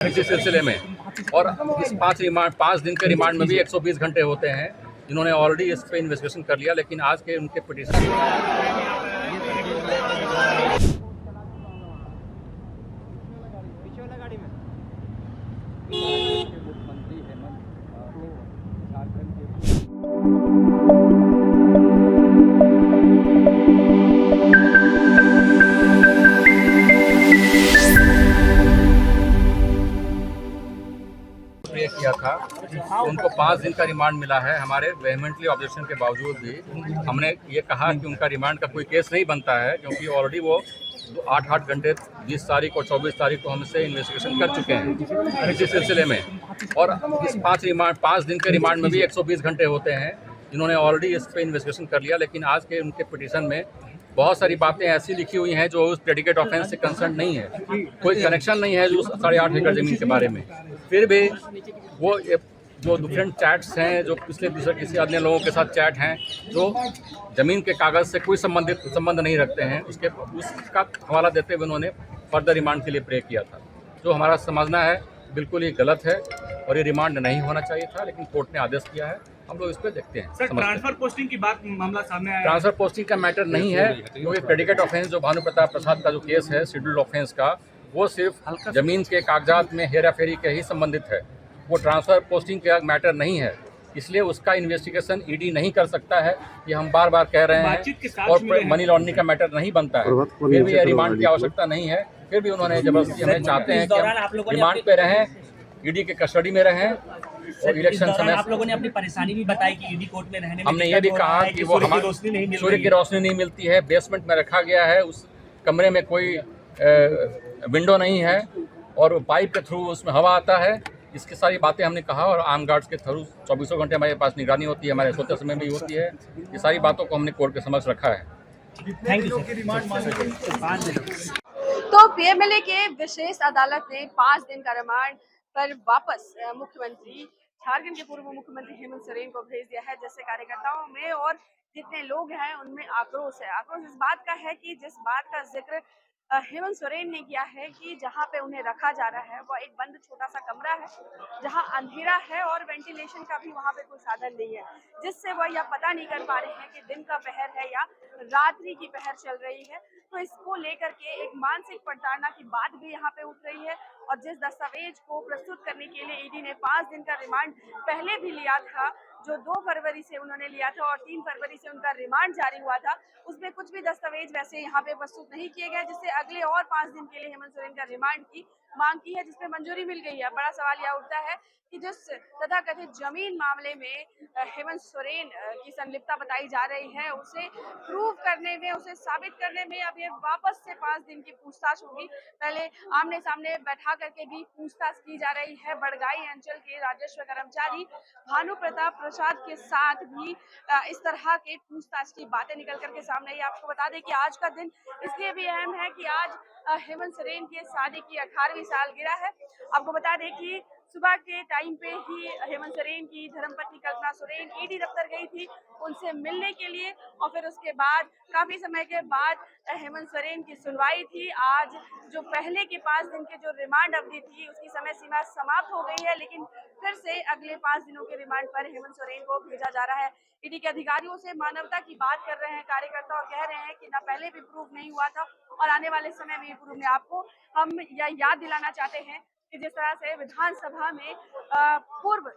इसी सिलसिले में और इस 5 दिन के रिमांड में भी 120 घंटे होते हैं, जिन्होंने ऑलरेडी इस पे इन्वेस्टिगेशन कर लिया, लेकिन आज के उनके पिटीशन किया था, उनको 5 दिन का रिमांड मिला है। हमारे वेहमेंटली ऑब्जेक्शन के बावजूद भी हमने ये कहा कि उनका रिमांड का कोई केस नहीं बनता है, क्योंकि ऑलरेडी वो 8 घंटे 20 तारीख और 24 तारीख को हमसे इन्वेस्टिगेशन कर चुके हैं इसी सिलसिले में। और इस 5 दिन के रिमांड में भी 120 घंटे होते हैं, जिन्होंने ऑलरेडी इस पे इन्वेस्टिगेशन कर लिया, लेकिन आज के उनके पिटीशन में बहुत सारी बातें ऐसी लिखी हुई हैं जो उस प्रेडिकेट ऑफेंस से कंसर्न नहीं है, कोई कनेक्शन नहीं है जो 8.5 एकड़ ज़मीन के बारे में। फिर भी वो जो डिफरेंट चैट्स हैं, जो पिछले किसी अन्य लोगों के साथ चैट हैं, जो ज़मीन के कागज़ से कोई संबंध नहीं रखते हैं, उसका हवाला देते हुए उन्होंने फर्दर रिमांड के लिए प्रे किया था। जो हमारा समझना है बिल्कुल ही गलत है और ये रिमांड नहीं होना चाहिए था, लेकिन कोर्ट ने आदेश किया है, हम लोग इस पर देखते हैं। सर, ट्रांसफर पोस्टिंग की बात मामला सामने आया। ट्रांसफर पोस्टिंग का मैटर नहीं है, क्योंकि प्रेडिकेट ऑफेंस जो भानु प्रताप प्रसाद का जो केस है शेड्यूल्ड ऑफेंस का, वो सिर्फ जमीन के कागजात में हेरा फेरी के ही संबंधित है। वो ट्रांसफर पोस्टिंग का मैटर नहीं है, इसलिए उसका इन्वेस्टिगेशन ईडी नहीं कर सकता है। ये हम बार बार कह रहे हैं, और मनी लॉन्ड्रिंग का मैटर नहीं बनता है। फिर भी रिमांड की आवश्यकता नहीं है, फिर भी उन्होंने जबरदस्ती हमें चाहते हैं कि हम रिमांड पे रहें, ईडी के कस्टडी में रहें। और इलेक्शन समय आप लोगों ने अपनी परेशानी भी बताई कि ईडी कोर्ट में रहने में हमने ये भी कहा कि वो हमारे सूर्य की रोशनी नहीं मिलती है, बेसमेंट में रखा गया है, उस कमरे में कोई विंडो नहीं है और पाइप के थ्रू उसमें हवा आता है। इसकी सारी बातें हमने कहा, और आर्म गार्ड्स के थ्रू 24 घंटे हमारे पास निगरानी होती है, हमारे सोते समय भी होती है। ये सारी बातों को हमने कोर्ट के समक्ष रखा है। तो पीएमएलए के विशेष अदालत ने 5 दिन का रिमांड पर वापस मुख्यमंत्री झारखंड के पूर्व मुख्यमंत्री हेमंत सोरेन को भेज दिया है, जिससे कार्यकर्ताओं में और जितने लोग हैं उनमें आक्रोश है। आक्रोश इस बात का है कि जिस बात का जिक्र हेमंत सोरेन ने किया है कि जहां पे उन्हें रखा जा रहा है वो एक बंद छोटा सा कमरा है, जहां अंधेरा है और वेंटिलेशन का भी वहां पे कोई साधन नहीं है, जिससे वह यह पता नहीं कर पा रहे हैं कि दिन का पहर है या रात्रि की पहर चल रही है। तो इसको लेकर के एक मानसिक प्रताड़ना की बात भी यहाँ पे उठ रही है। और जिस दस्तावेज को प्रस्तुत करने के लिए ईडी ने 5 दिन का रिमांड पहले भी लिया था, जो 2 फरवरी से उन्होंने लिया था और 3 फरवरी से उनका रिमांड जारी हुआ था, उसमें कुछ भी दस्तावेज वैसे यहाँ पे प्रस्तुत नहीं किए गए, जिससे अगले और 5 दिन के लिए हेमंत सोरेन का रिमांड की मांग की है, जिसमें मंजूरी मिल गई है। बड़ा सवाल यह उठता है कि जिस तथाकथित जमीन मामले में हेमंत सोरेन की संलिप्तता बताई जा रही है, उसे प्रूव करने में, उसे साबित करने में अब ये वापस से 5 दिन की पूछताछ होगी। पहले आमने सामने बैठा करके भी पूछताछ की जा रही है। बड़गाई अंचल के राजस्व कर्मचारी भानु प्रताप प्रसाद के साथ भी इस तरह के पूछताछ की बातें निकल करके सामने आई। आपको बता दें कि आज का दिन इसलिए भी अहम है कि आज हेमंत सोरेन की शादी की 18वीं सालगिरह है। आपको बता दें कि सुबह के टाइम पे ही हेमंत सोरेन की धर्मपत्नी कल्पना सोरेन ईडी दफ्तर गई थी उनसे मिलने के लिए, और फिर उसके बाद काफी समय के बाद हेमंत सोरेन की सुनवाई थी। आज जो पहले के 5 दिन के जो रिमांड अवधि थी उसकी समय सीमा समाप्त हो गई है, लेकिन फिर से अगले 5 दिनों के रिमांड पर हेमंत सोरेन को भेजा जा रहा है। ईडी के अधिकारियों से मानवता की बात कर रहे हैं कार्यकर्ता, और कह रहे हैं कि ना पहले भी प्रूफ नहीं हुआ था और आने वाले समय में प्रूफ नहीं। आपको हम यह याद दिलाना चाहते हैं कि जिस तरह से विधानसभा में पूर्व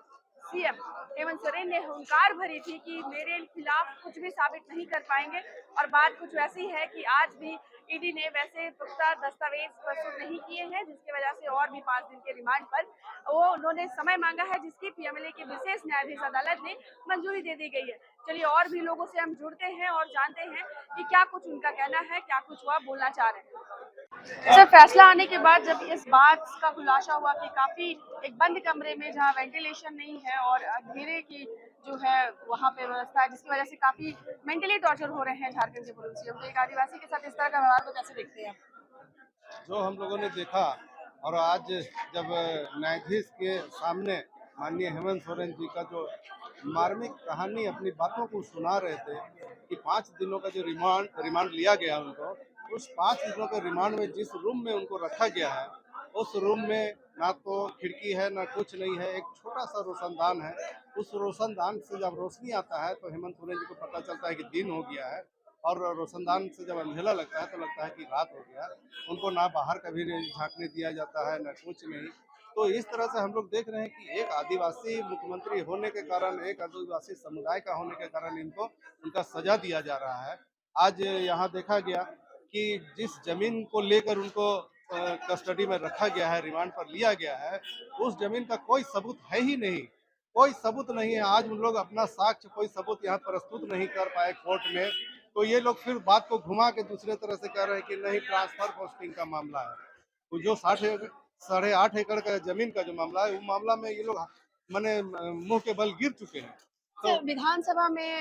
सीएम हेमंत सोरेन ने हुंकार भरी थी कि मेरे खिलाफ कुछ भी साबित नहीं कर पाएंगे, और बात कुछ वैसी है कि आज भी ईडी ने वैसे पुख्ता दस्तावेज प्रस्तुत नहीं किए हैं, जिसकी वजह से और भी 5 दिन के रिमांड पर वो उन्होंने समय मांगा है, जिसकी पीएमएलए की विशेष न्यायाधीश अदालत ने मंजूरी दे दी गई है। चलिए और भी लोगों से हम जुड़ते हैं और जानते हैं कि क्या कुछ उनका कहना है, क्या कुछ वह बोलना चाह रहे हैं। सर, फैसला आने के बाद जब इस बात का खुलासा हुआ कि काफी एक बंद कमरे में जहां वेंटिलेशन नहीं है और अंधेरे की जो है वहां पे व्यवस्था है, जिसकी वजह से काफी मेंटली टॉर्चर हो रहे हैं झारखंड के पूर्व सीएम, तो एक आदिवासी के साथ इस तरह का व्यवहार को कैसे देखते हैं? जो हम लोगों ने देखा, और आज जब न्यायाधीश के सामने माननीय हेमंत सोरेन जी का जो मार्मिक कहानी अपनी बातों को सुना रहे थे कि 5 दिनों का जो रिमांड लिया गया उनको, उस 5 दिनों के रिमांड में जिस रूम में उनको रखा गया है, उस रूम में ना तो खिड़की है ना कुछ नहीं है, एक छोटा सा रोशनदान है। उस रोशनदान से जब रोशनी आता है तो हेमंत सोरेन जी को पता चलता है कि दिन हो गया है, और रोशनदान से जब अंधेरा लगता है तो लगता है कि रात हो गया। उनको ना बाहर कभी झांकने दिया जाता है, ना कुछ नहीं। तो इस तरह से हम लोग देख रहे हैं कि एक आदिवासी मुख्यमंत्री होने के कारण, एक आदिवासी समुदाय का होने के कारण इनको उनका सजा दिया जा रहा है। आज यहाँ देखा गया कि जिस जमीन को लेकर उनको कस्टडी में रखा गया है, रिमांड पर लिया गया है, उस जमीन का कोई सबूत है ही नहीं, कोई सबूत नहीं है। आज उन लोग अपना साक्ष्य, कोई सबूत यहाँ प्रस्तुत नहीं कर पाए कोर्ट में, तो ये लोग फिर बात को घुमा के दूसरे तरह से कह रहे हैं कि नहीं, ट्रांसफर पोस्टिंग का मामला है। तो जो 8.5 एकड़ का जमीन का जो मामला है, वो मामला में ये लोग माने मुंह के बल गिर चुके हैं। तो विधानसभा में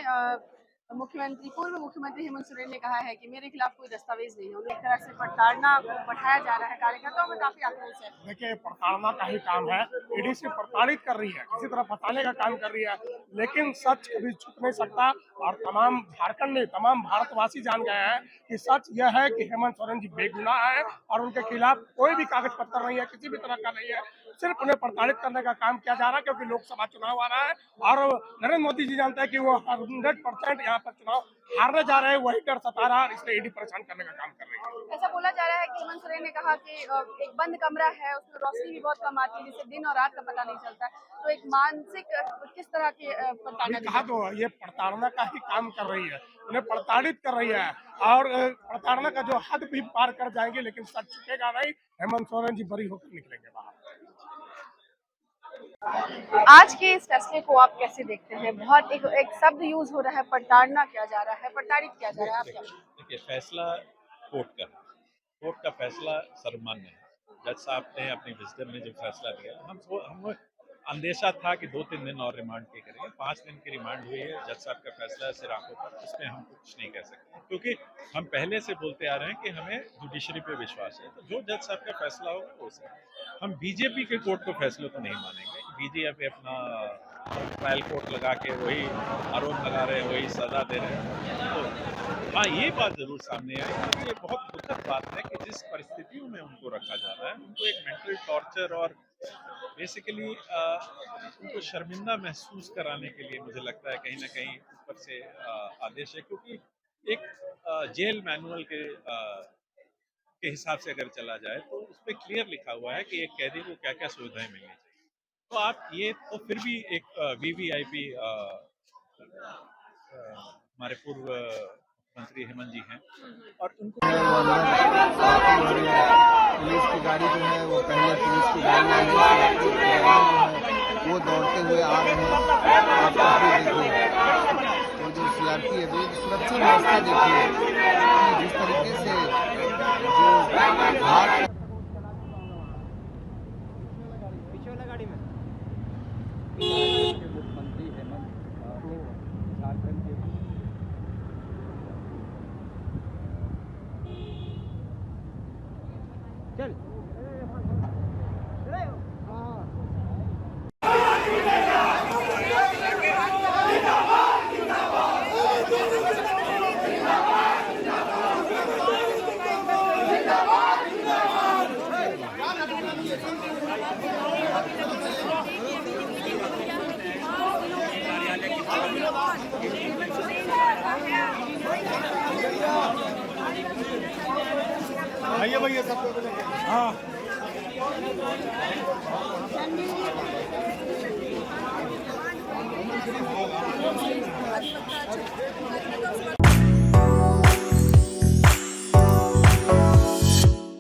पूर्व मुख्यमंत्री हेमंत सोरेन ने कहा है कि मेरे खिलाफ कोई दस्तावेज नहीं है। एक तरह से प्रताड़ना को बढ़ाया जा रहा है, कार्यकर्ताओं में काफी आक्रोश है। देखिए, प्रताड़ना का ही काम है, ईडी से प्रताड़ित कर रही है, किसी तरह फंसाने का काम कर रही है, लेकिन सच कभी छुप नहीं सकता। और तमाम झारखंड में तमाम भारतवासी जान गए हैं कि सच यह है कि हेमंत सोरेन जी बेगुनाह है और उनके खिलाफ कोई भी कागज पत्र नहीं है, किसी भी तरह का नहीं है। सिर्फ उन्हें प्रताड़ित करने का काम किया जा रहा है, क्योंकि लोकसभा चुनाव आ रहा है और नरेंद्र मोदी जी जानते हैं कि वो 100% यहाँ पर चुनाव हारने जा रहे हैं। वही डर सता रहा है, इसलिए ईडी परेशान करने का काम कर रही है। ऐसा बोला जा रहा है कि हेमंत सोरेन ने कहा कि एक बंद कमरा है, उसमें रोशनी भी बहुत कम आती है, जिससे दिन और रात का पता नहीं चलता है। तो एक मानसिक किस तरह की प्रताड़ना कहा, तो ये प्रताड़ना का ही काम कर रही है, उन्हें प्रताड़ित कर रही है और प्रताड़ना का जो हद भी पार कर जाएंगे, लेकिन सच छुपेगा नहीं। हेमंत सोरेन जी बरी होकर निकलेंगे बाहर। आज के इस फैसले को आप कैसे देखते हैं? बहुत एक शब्द यूज हो रहा है, प्रताड़ना किया जा रहा है, प्रताड़ित किया जा रहा है। आप क्या? देखिए, फैसला कोर्ट का फैसला सर्वमान्य है। जज साहब ने अपनी विजडम में जो फैसला दिया, हम अंदेशा था कि 2-3 दिन और रिमांड के करेंगे। 5 दिन की रिमांड हुई है। जज साहब का फैसला है सिर आंखों पर, उसमें हम कुछ नहीं कह सकते, क्योंकि हम पहले से बोलते आ रहे हैं कि हमें जुडिशरी पे विश्वास है। तो जो जज साहब का फैसला होगा वो सर, हम बीजेपी के कोर्ट के फैसले को नहीं मानेंगे। बीजेपी अपना ट्रायल कोर्ट लगा के वही आरोप लगा रहे हैं, वही सजा दे रहे हैं। तो हाँ, ये बात जरूर सामने आई कि ये बहुत दुखद बात है कि जिस परिस्थितियों में उनको रखा जा रहा है, उनको एक मेंटल टॉर्चर और बेसिकली उनको शर्मिंदा महसूस कराने के लिए मुझे लगता है कहीं ना कहीं ऊपर से आदेश है। क्योंकि एक जेल मैनुअल के हिसाब से अगर चला जाए तो उस पर क्लियर लिखा हुआ है कि एक कैदी को क्या क्या सुविधाएं मिलनी चाहिए। तो आप ये तो फिर भी एक वीवीआईपी हमारे पूर्व मंत्री हेमंत जी हैं और उनको पुलिस की गाड़ी जो है वो पहले पुलिस की गाड़ी वो दौड़ते हुए आ रहे हैं। आप देखिए, तो जो सीआरपी है वो सुरक्षा व्यवस्था देखिए कि जिस तरीके से जो हाथ मुख्यमंत्री हेमंत झारखंड के चल भैया सब हाँ